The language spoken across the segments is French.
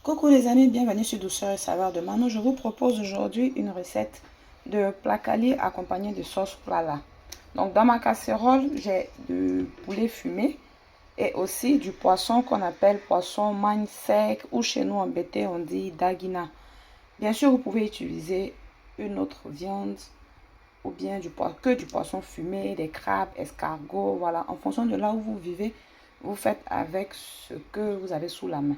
Coucou les amis, bienvenue sur Douceur et Saveur de Mano. Je vous propose aujourd'hui une recette de placali accompagnée de sauce plala. Donc dans ma casserole, j'ai du poulet fumé et aussi du poisson qu'on appelle poisson magne sec ou chez nous en BT on dit dagina. Bien sûr, vous pouvez utiliser une autre viande ou bien du poisson fumé, des crabes, escargots, voilà. En fonction de là où vous vivez, vous faites avec ce que vous avez sous la main.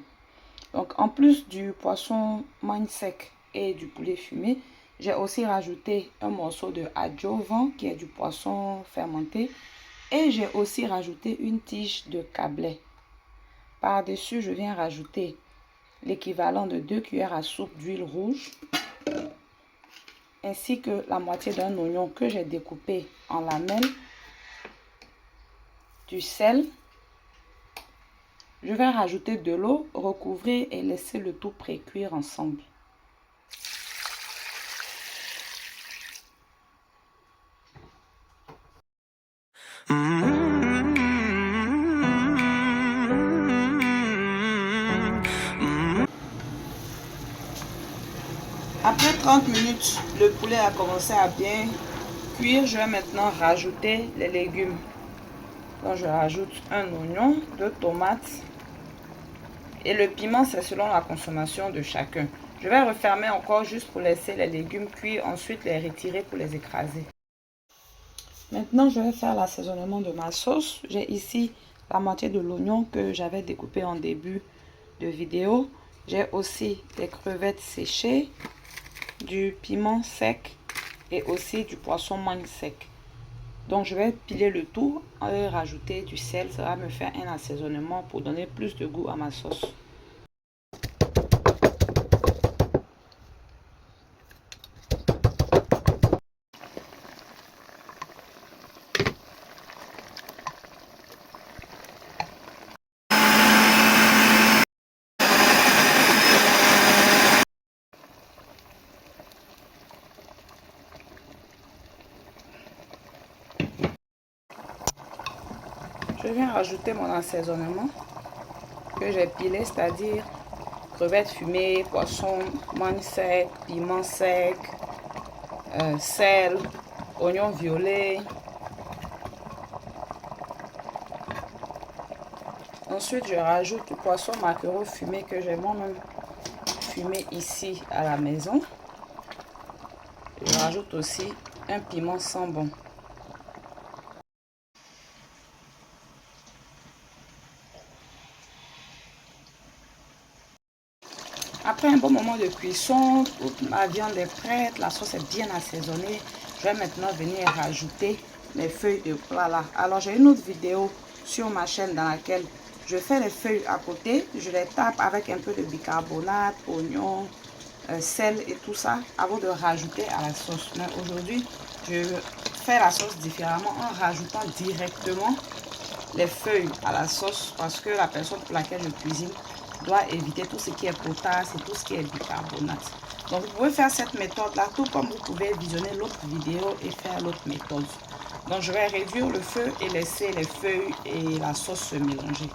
Donc, en plus du poisson magne sec et du poulet fumé, j'ai aussi rajouté un morceau de adjovan qui est du poisson fermenté. Et j'ai aussi rajouté une tige de cablé. Par-dessus, je viens rajouter l'équivalent de 2 cuillères à soupe d'huile rouge, ainsi que la moitié d'un oignon que j'ai découpé en lamelles, du sel. Je vais rajouter de l'eau, recouvrir et laisser le tout pré-cuire ensemble. Après 30 minutes, le poulet a commencé à bien cuire. Je vais maintenant rajouter les légumes. Donc je rajoute un oignon, 2 tomates. Et le piment, c'est selon la consommation de chacun. Je vais refermer encore juste pour laisser les légumes cuire, ensuite les retirer pour les écraser. Maintenant, je vais faire l'assaisonnement de ma sauce. J'ai ici la moitié de l'oignon que j'avais découpé en début de vidéo. J'ai aussi des crevettes séchées, du piment sec et aussi du poisson magne sec. Donc, je vais piler le tout et rajouter du sel. Ça va me faire un assaisonnement pour donner plus de goût à ma sauce. Je viens rajouter mon assaisonnement que j'ai pilé, c'est-à-dire crevettes fumées, poisson magne sec, piment sec, sel, oignon violet. Ensuite, je rajoute du poisson maquereau fumé que j'ai moi-même fumé ici à la maison. Je rajoute aussi un piment sambon. Après un bon moment de cuisson, toute ma viande est prête, la sauce est bien assaisonnée. Je vais maintenant venir rajouter mes feuilles de plala. Alors j'ai une autre vidéo sur ma chaîne dans laquelle je fais les feuilles à côté. Je les tape avec un peu de bicarbonate, oignon, sel et tout ça avant de rajouter à la sauce. Mais aujourd'hui, je fais la sauce différemment en rajoutant directement les feuilles à la sauce parce que la personne pour laquelle je cuisine doit éviter tout ce qui est potasse et tout ce qui est bicarbonate. Donc vous pouvez faire cette méthode là tout comme vous pouvez visionner l'autre vidéo et faire l'autre méthode. Donc je vais réduire le feu et laisser les feuilles et la sauce se mélanger.